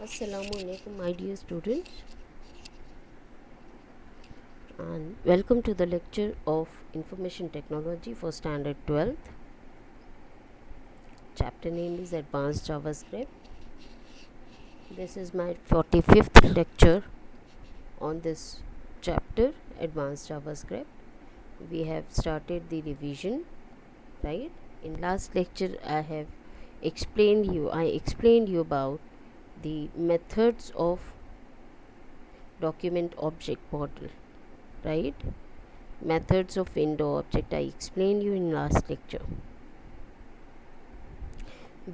Assalamualaikum, my dear students, and welcome to the lecture of Information Technology for Standard 12th. Chapter name is Advanced JavaScript. This is my 45th lecture on this chapter, Advanced JavaScript. We have started the revision, right? In last lecture, I explained you about the methods of document object model, right? Methods of window object I explained you in last lecture,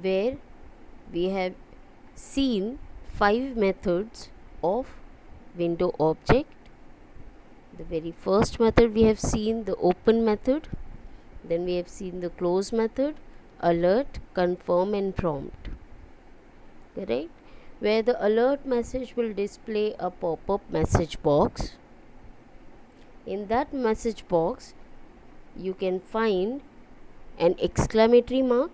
where we have seen 5 methods of window object. The very first method we have seen the open method, then we have seen the close method, alert, confirm and prompt, correct? Where the alert message will display a pop-up message box. In that message box you can find an exclamatory mark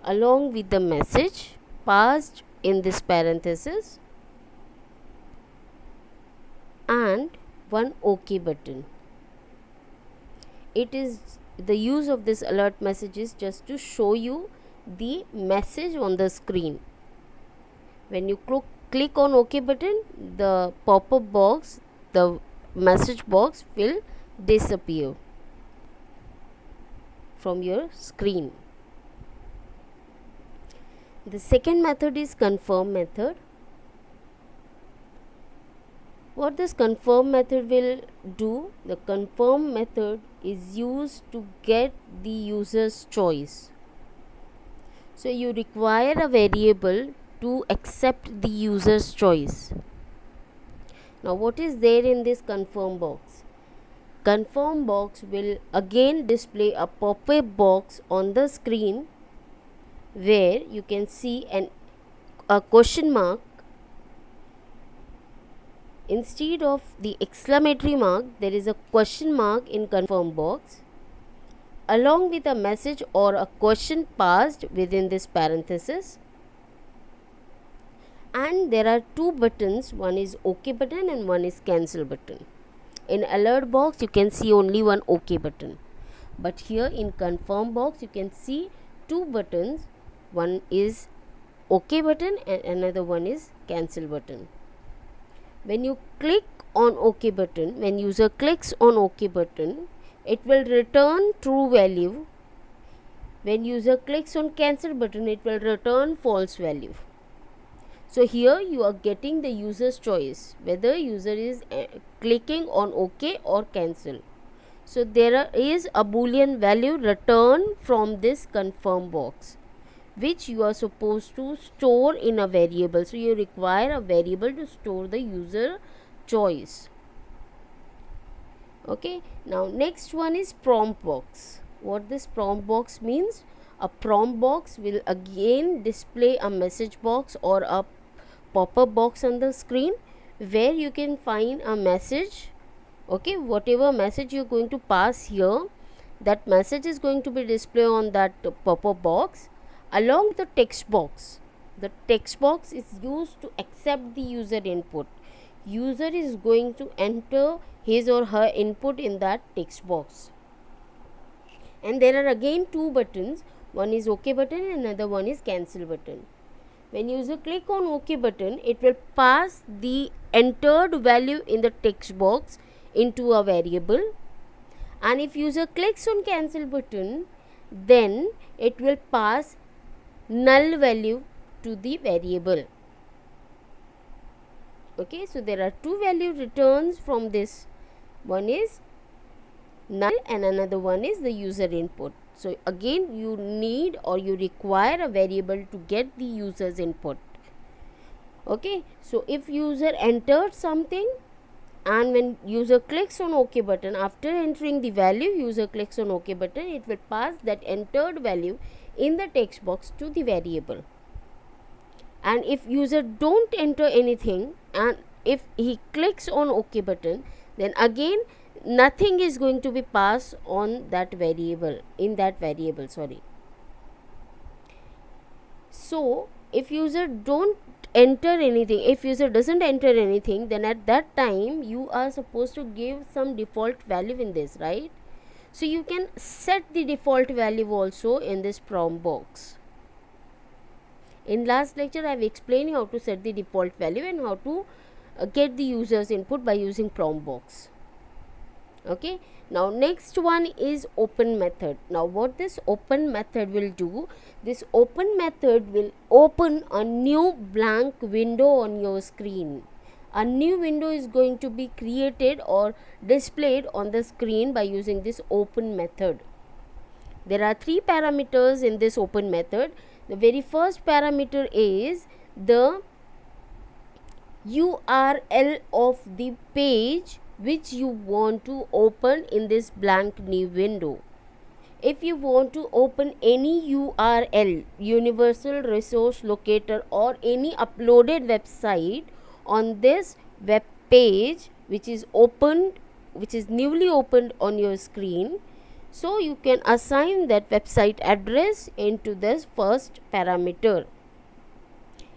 along with the message passed in this parenthesis and one OK button. It is the use of this alert message is just to show you the message on the screen. When you click on OK button, the pop-up box, the message box will disappear from your screen. The second method is confirm method. What this confirm method will do, the confirm method is used to get the user's choice. So you require a variable to accept the user's choice. Now what is there in this confirm box? Confirm box will again display a pop-up box on the screen where you can see a question mark. Instead of the exclamatory mark, there is a question mark in confirm box along with a message or a question passed within this parenthesis, and there are two buttons, one is OK button and one is cancel button. In alert box you can see only one OK button, but here in confirm box you can see two buttons, one is OK button and another one is cancel button. When you click on OK button, when user clicks on OK button, it will return true value. When user clicks on cancel button, it will return false value. So here you are getting the user's choice whether user is clicking on OK or cancel. So there is a boolean value returned from this confirm box, which you are supposed to store in a variable. So you require a variable to store the user choice. Okay, now next one is prompt box. What this prompt box means? A prompt box will again display a message box or a pop-up box on the screen where you can find a message. Okay, whatever message you're going to pass here, that message is going to be displayed on that pop-up box along with the text box. The text box is used to accept the user input. User is going to enter his or her input in that text box, and there are again two buttons, one is OK button and another one is cancel button. When user click on OK button, it will pass the entered value in the text box into a variable, and if user clicks on cancel button, then it will pass null value to the variable. Okay, so there are two value returns from this, one is null and another one is the user input. So again you need or you require a variable to get the user's input. Okay, so if user entered something and when user clicks on OK button, after entering the value, user clicks on OK button, it will pass that entered value in the text box to the variable. And if user don't enter anything and if he clicks on OK button, then again nothing is going to be passed on that variable, in that variable, sorry. So if user don't enter anything, if user doesn't enter anything, then at that time you are supposed to give some default value in this, right? So you can set the default value also in this prompt box. In last lecture I have explained how to set the default value and how to get the user's input by using prompt box. Okay, now next one is open method. Now what this open method will do, this open method will open a new blank window on your screen. A new window is going to be created or displayed on the screen by using this open method. There are three parameters in this open method. The very first parameter is the URL of the page which you want to open in this blank new window. If you want to open any URL, universal resource locator, or any uploaded website on this web page which is opened, which is newly opened on your screen, so you can assign that website address into this first parameter.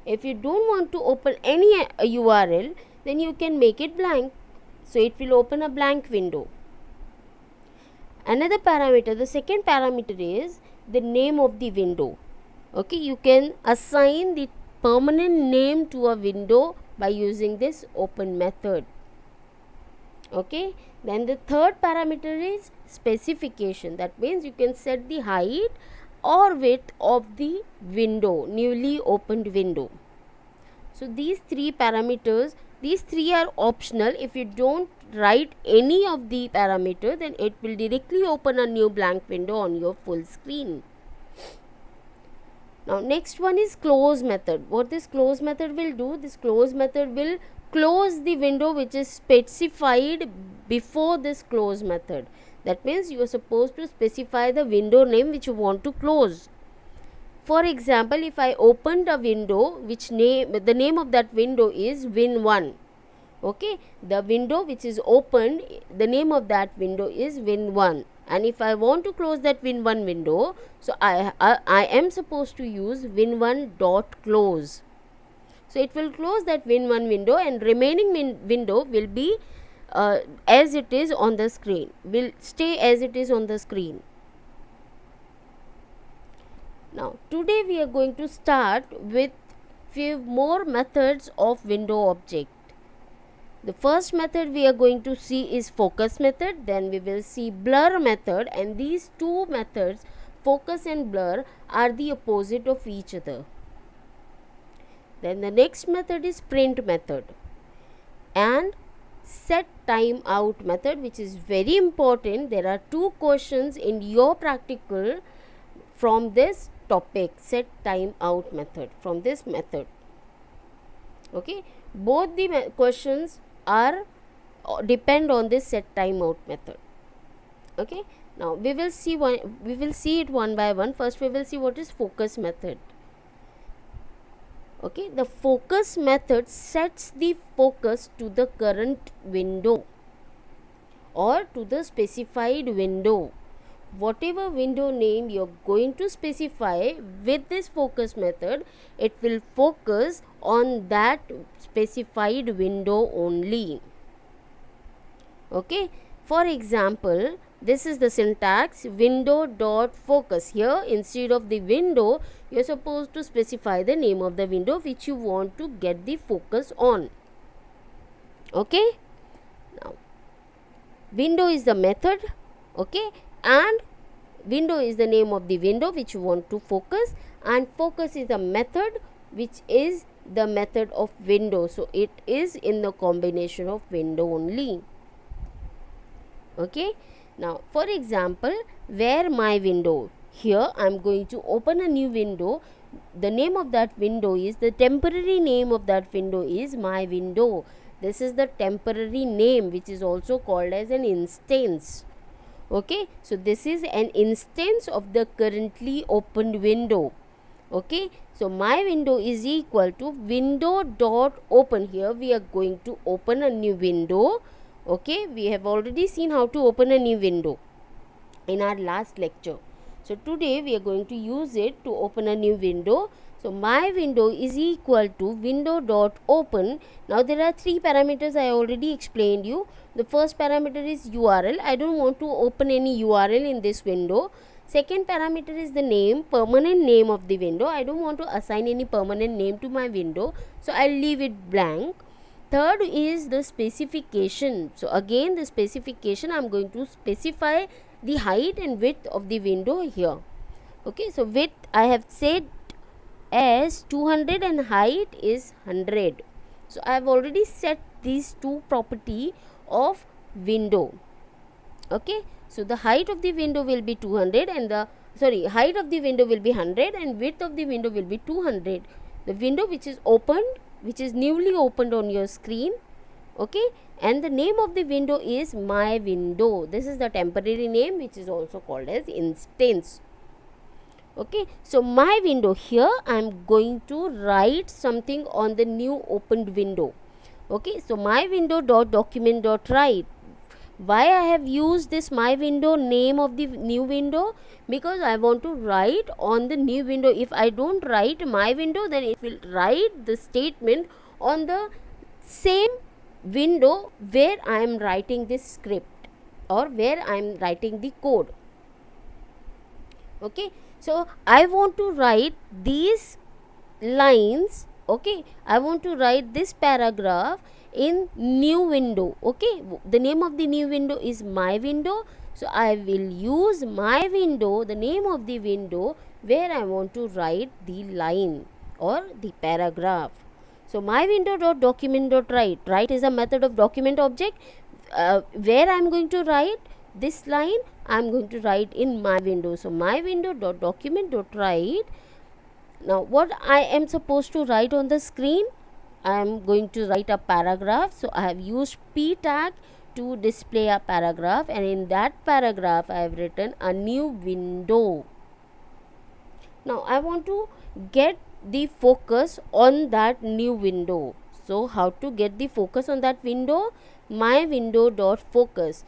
If you don't want to open any URL, then you can make it blank, so it will open a blank window. Another parameter, the second parameter, is the name of the window. Okay, you can assign the permanent name to a window by using this open method. Okay, then the third parameter is specification. That means you can set the height or width of the window, newly opened window. So these three parameters, these three are optional. If you don't write any of the parameter, then it will directly open a new blank window on your full screen. Now next one is close method. What this close method will do, this close method will close the window which is specified before this close method. That means you are supposed to specify the window name which you want to close. For example, if I opened a window which the name of that window is Win1. Okay, the window which is opened, the name of that window is Win1, and if I want to close that Win1 window, so I am supposed to use Win1.close. So it will close that Win1 window, and remaining window will be as it is on the screen, will stay as it is on the screen. Now today we are going to start with few more methods of window object. The first method we are going to see is focus method, then we will see blur method, and these two methods, focus and blur, are the opposite of each other. Then the next method is print method and set time out method, which is very important. There are two questions in your practical from this topic, set time out method, from this method. Okay, both the questions are depend on this set time out method. Okay, now we will see it one by one. First we will see what is focus method. Okay, the focus method sets the focus to the current window or to the specified window. Whatever window name you are going to specify with this focus method, it will focus on that specified window only. Okay, for example, this is the syntax window dot focus. Here instead of the window, you are supposed to specify the name of the window which you want to get the focus on. Okay, now window is the method, okay, and window is the name of the window which you want to focus, and focus is a method which is the method of window, so it is in the combination of window only. Okay, now for example, where my window, here I am going to open a new window. The name of that window is, the temporary name of that window is my window. This is the temporary name which is also called as an instance. Okay, so this is an instance of the currently opened window. Okay, so my window is equal to window dot open. Here we are going to open a new window. Okay, we have already seen how to open a new window in our last lecture. So today we are going to use it to open a new window. So my window is equal to window.open. Now there are three parameters I already explained you. The first parameter is URL. I don't want to open any URL in this window. Second parameter is the name, permanent name of the window. I don't want to assign any permanent name to my window, so I'll leave it blank. Third is the specification. So again, the specification, I'm going to specify the height and width of the window here. Okay, so width I have said as 200 and height is 100. So I have already set these two property of window. Okay, so the height of the window will be 200 and the height of the window will be 100 and width of the window will be 200. The window which is opened, which is newly opened on your screen, okay, and the name of the window is my window. This is the temporary name which is also called as instance. Okay, so my window, here I am going to write something on the new opened window. Okay, so my window dot document dot write. Why I have used this my window name of the new window? Because I want to write on the new window. If I don't write my window, then it will write the statement on the same window where I am writing this script or where I am writing the code. Okay, so I want to write these lines. Okay, I want to write this paragraph in new window. Okay, the name of the new window is my window, so I will use my window, the name of the window, where I want to write the line or the paragraph. So my window dot document dot write. Write is a method of document object. Where I am going to write this line, I am going to write in my window. So my window dot document dot write. Now what I am supposed to write on the screen? I am going to write a paragraph. So I have used p tag to display a paragraph, and in that paragraph I have written a new window. Now I want to get the focus on that new window. So how to get the focus on that window? My window dot focus.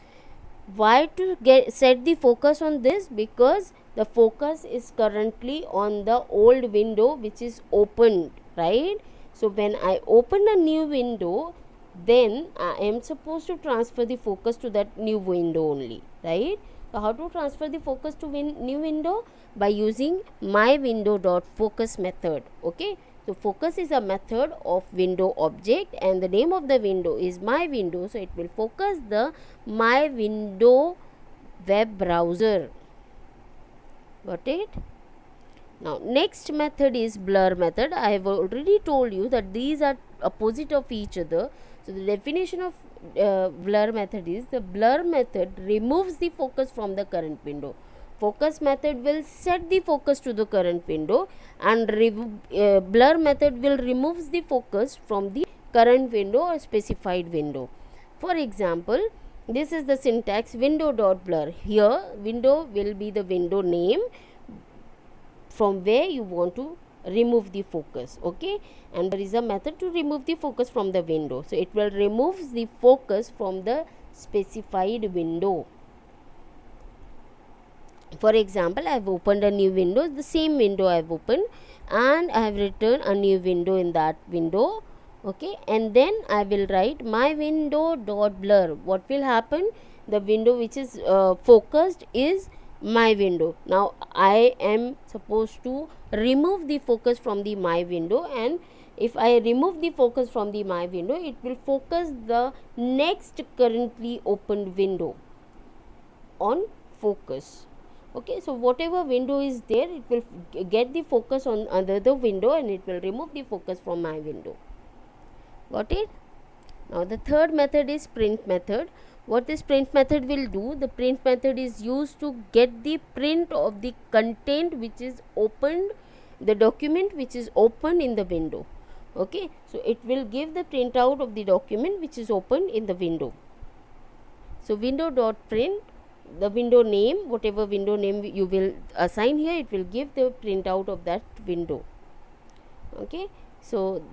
Why to set the focus on this? Because the focus is currently on the old window which is opened, right? So when I open a new window, then I am supposed to transfer the focus to that new window only, right? So how to transfer the focus to new window? By using my window dot focus method. Okay, so focus is a method of window object, and the name of the window is my window, so it will focus the my window web browser. Got it? Now next method is blur method. I have already told you that these are opposite of each other. So the definition of blur method is, the blur method removes the focus from the current window. Focus method will set the focus to the current window, and blur method will remove the focus from the current window or specified window. For example, this is the syntax window dot blur. Here window will be the window name from where you want to remove the focus. Okay, and there is a method to remove the focus from the window. So it will remove the focus from the specified window. For example, I have opened a new window, the same window I have opened, and I have written a new window in that window. Okay, and then I will write my window dot blur. What will happen? The window which is focused is my window. Now I am supposed to remove the focus from the my window, and if I remove the focus from the my window, it will focus the next currently opened window on focus. Okay, so whatever window is there, it will get the focus on another window, and it will remove the focus from my window. Got it? Now the third method is print method. What this print method will do? The print method is used to get the print of the content which is opened, the document which is opened in the window. Okay, so it will give the printout of the document which is opened in the window. So window dot print, the window name, whatever window name you will assign here, it will give the printout of that window. Okay, so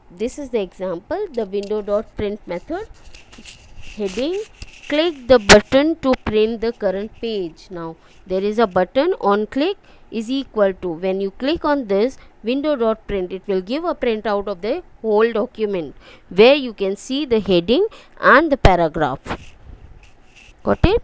this is the example, the window dot print method. Heading click the button to print the current page. Now there is a button on click is equal to, when you click on this window.print, it will give a printout of the whole document where you can see the heading and the paragraph. Got it?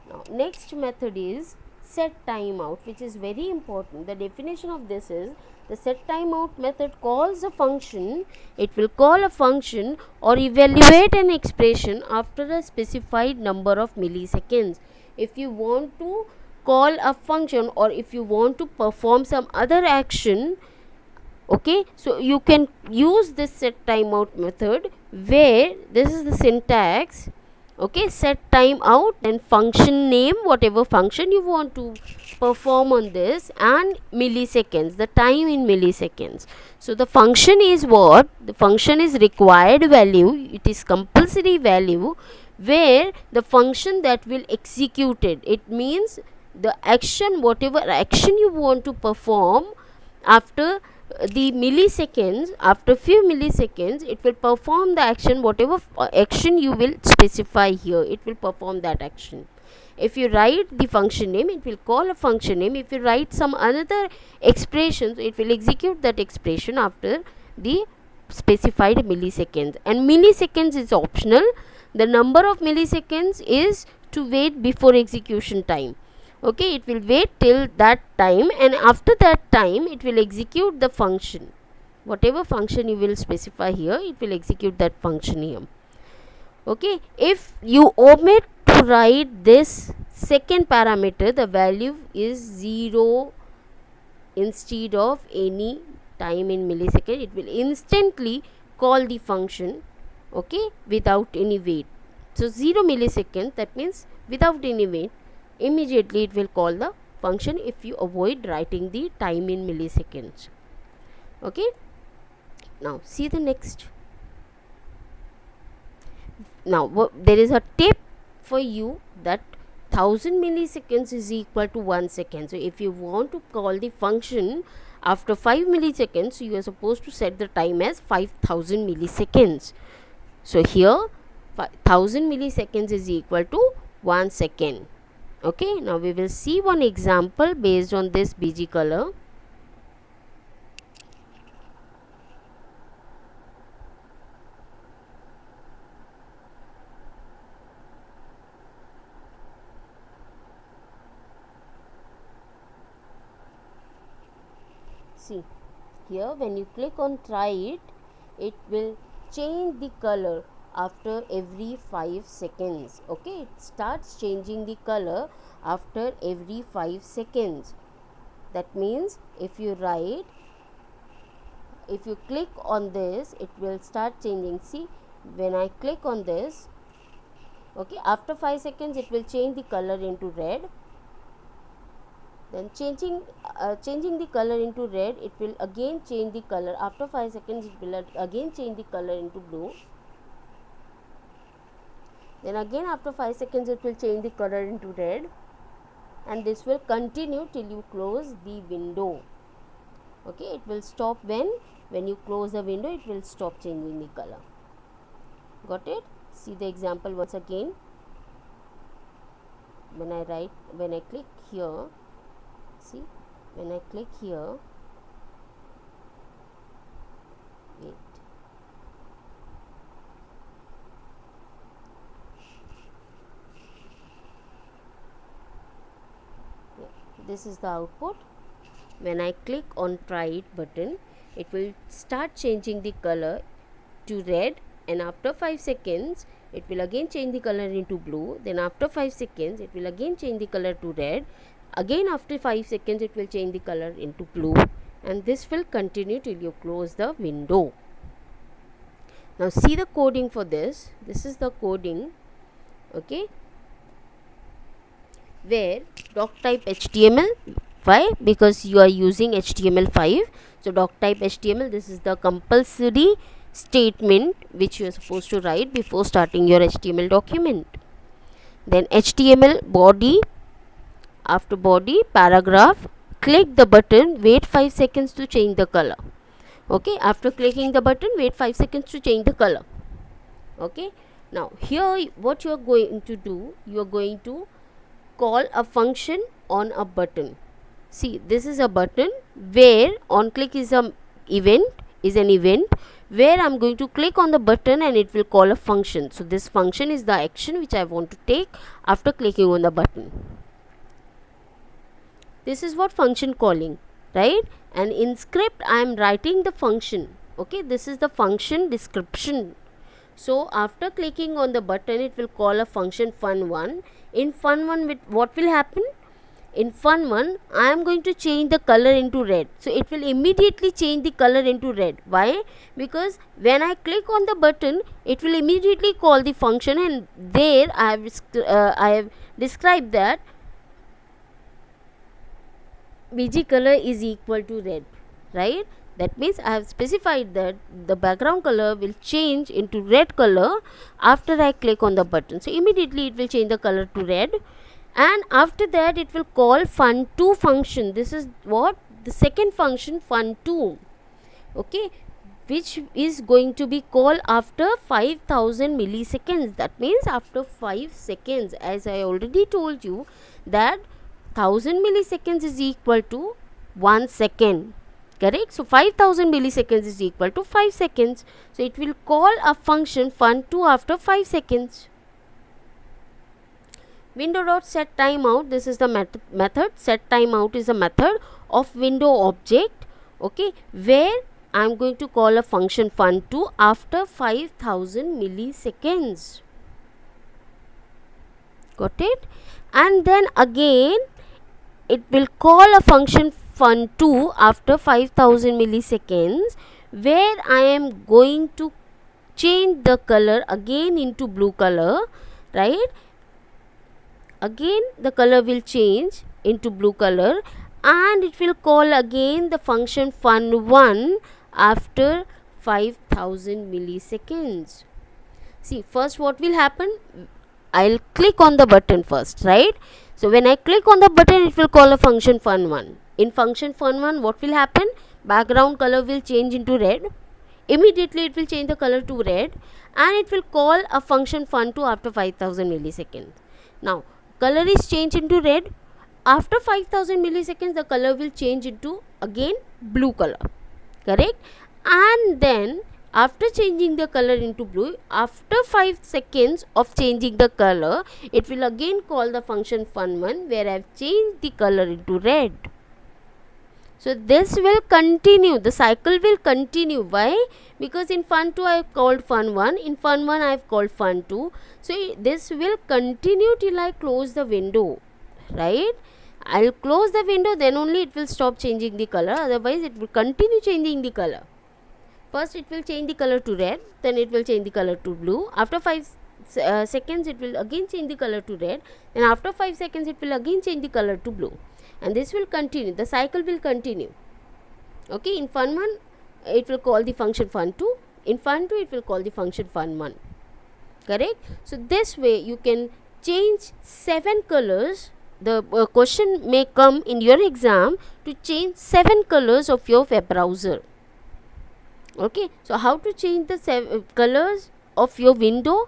Now next method is set timeout, which is very important. The definition of this is, the set timeout method calls a function, it will call a function or evaluate an expression after a specified number of milliseconds. If you want to call a function or if you want to perform some other action, okay, so you can use this set timeout method, where this is the syntax. Okay, set timeout and function name, whatever function you want to perform on this, and milliseconds, the time in milliseconds. So the function is what? The function is required value, it is compulsory value, where the function that will execute it, it means the action, whatever action you want to perform after the milliseconds, after few milliseconds it will perform the action, whatever action you will specify here, it will perform that action. If you write the function name, it will call a function name. If you write some another expressions, it will execute that expression after the specified milliseconds. And milliseconds is optional, the number of milliseconds is to wait before execution time. Okay, it will wait till that time, and after that time it will execute the function, whatever function you will specify here, it will execute that function here. Okay, if you omit to write this second parameter, the value is 0 instead of any time in millisecond, it will instantly call the function, okay, without any wait. So 0 millisecond, that means without any wait, immediately it will call the function if you avoid writing the time in milliseconds. Okay, now see the next. Now there is a tip for you, that 1000 milliseconds is equal to 1 second. So if you want to call the function after 5 milliseconds, you are supposed to set the time as 5000 milliseconds. So here 1000 milliseconds is equal to 1 second. Okay, now we will see one example based on this bg color. See here, when you click on try it, it will change the color after every 5 seconds. Okay, it starts changing the color after every 5 seconds. That means if you write, if you click on this, it will start changing. See, when I click on this, okay, after 5 seconds it will change the color into red. Then changing the color into red, it will again change the color. After 5 seconds it will again change the color into blue. Then again after 5 seconds it will change the color into red, and this will continue till you close the window. Okay, it will stop when you close the window, it will stop changing the color. Got it? See the example once again. When I click here, see, when I click here, wait, this is the output. When I click on try it button, it will start changing the color to red, and after 5 seconds it will again change the color into blue. Then after 5 seconds it will again change the color to red. Again after 5 seconds it will change the color into blue, and this will continue till you close the window. Now see the coding for this. This is the coding. Okay, where doc type HTML. Why? Because you are using HTML5. So doc type HTML, this is the compulsory statement which you are supposed to write before starting your HTML document. Then HTML body, after body paragraph, click the button, wait 5 seconds to change the color. Okay, after clicking the button, wait 5 seconds to change the color. Okay, Now here what you are going to do, you are going to call a function on a button. See, this is a button where on click is an event where I'm going to click on the button and it will call a function. So this function is the action which I want to take after clicking on the button. This is what function calling, right? And in script I am writing the function. Okay, this is the function description. So after clicking on the button, it will call a function fun1. In fun1, what will happen? In fun1, I am going to change the color into red. So it will immediately change the color into red. Why? Because when I click on the button, it will immediately call the function, and there I have described that bg color is equal to red, right? That means I have specified that the background color will change into red color after I click on the button. So immediately it will change the color to red, and after that it will call fun2 function. This is what the second function fun2, okay, which is going to be called after 5000 milliseconds. That means after 5 seconds, as I already told you that 1000 milliseconds is equal to 1 second, correct? So 5000 milliseconds is equal to 5 seconds. So it will call a function fun2 after 5 seconds. Window.set timeout, this is the method. Set timeout is a method of window object, okay, where I am going to call a function fun2 after 5000 milliseconds. Got it? And then again it will call a function fun2 after 5000 milliseconds, where I am going to change the color again into blue color, right? Again the color will change into blue color, and it will call again the function fun1 after 5000 milliseconds. See, first what will happen, I'll click on the button first, right? So when I click on the button, it will call a function fun1. In function fun1, what will happen? Background color will change into red. Immediately it will change the color to red, and it will call a function fun2 after 5000 milliseconds. Now color is changed into red. After 5000 milliseconds, the color will change into again blue color, correct? And then after changing the color into blue, after 5 seconds of changing the color, it will again call the function fun1, where I have changed the color into red. So this will continue, the cycle will continue. Why? Because in fun2 I have called fun1, in fun1 I have called fun2. So this will continue till I close the window, right? I'll close the window, then only it will stop changing the color, otherwise it will continue changing the color. First it will change the color to red, then it will change the color to blue. After 5 seconds it will again change the color to red, and after 5 seconds it will again change the color to blue, and this will continue, the cycle will continue. Okay, in fun1 it will call the function fun2, in fun2 it will call the function fun1, correct? So this way you can change 7 colors. The question may come in your exam to change 7 colors of your web browser. Okay, so how to change the colors of your window?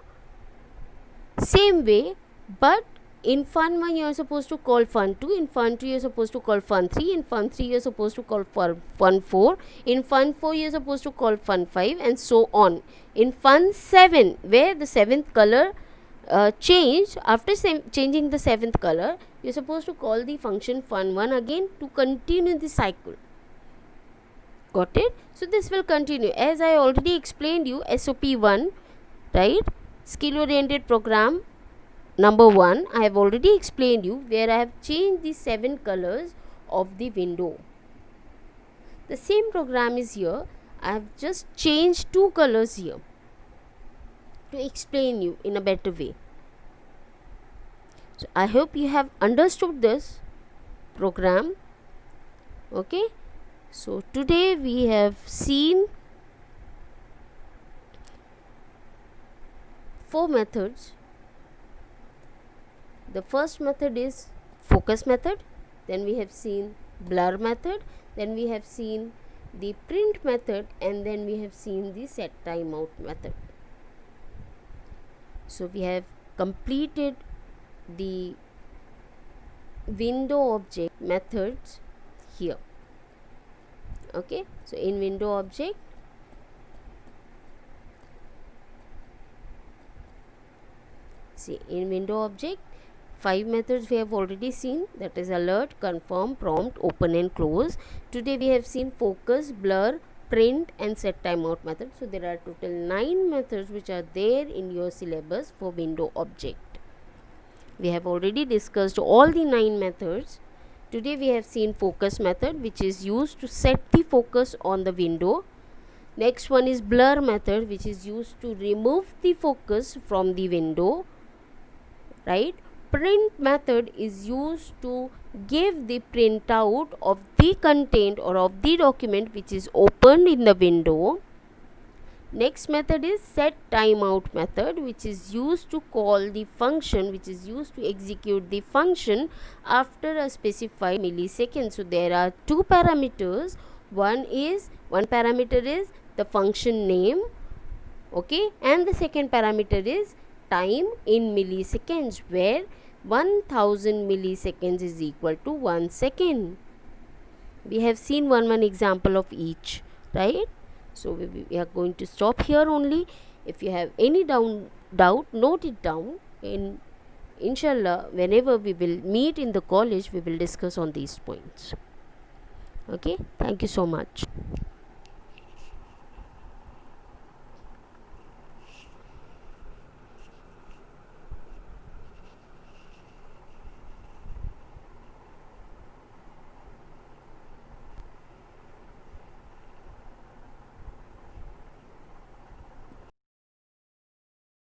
Same way, but in fun1 you are supposed to call fun2, in fun2 you are supposed to call fun3, in fun3 you are supposed to call fun4, in fun4 you are supposed to call fun5, and so on. In fun7, where the 7th color changed, after changing the 7th color, you are supposed to call the function fun1 again to continue the cycle. Got it? So this will continue, as I already explained you, SOP1, right? Skill oriented program number 1, I have already explained you, where I have changed the 7 colors of the window. The same program is here. I have just changed 2 colors here to explain you in a better way. So I hope you have understood this program. Okay, so today we have seen 4 methods. The first method is focus method, then we have seen blur method, then we have seen the print method, and then we have seen the set timeout method. So we have completed the window object methods here. Okay, so in window object, see, in window object 5 methods we have already seen, that is alert, confirm, prompt, open and close. Today we have seen focus, blur, print and set timeout method. So there are total 9 methods which are there in your syllabus for window object. We have already discussed all the 9 methods. Today we have seen focus method, which is used to set the focus on the window. Next one is blur method, which is used to remove the focus from the window, right? Print method is used to give the printout of the content or of the document which is opened in the window. Next method is set timeout method, which is used to call the function, which is used to execute the function after a specified millisecond. So there are two parameters. One parameter is the function name, okay, and the second parameter is time in milliseconds, where 1000 milliseconds is equal to 1 second. We have seen one example of each, right? So we are going to stop here only. If you have any doubt, note it down. In inshallah, whenever we will meet in the college, we will discuss on these points. Okay, thank you so much.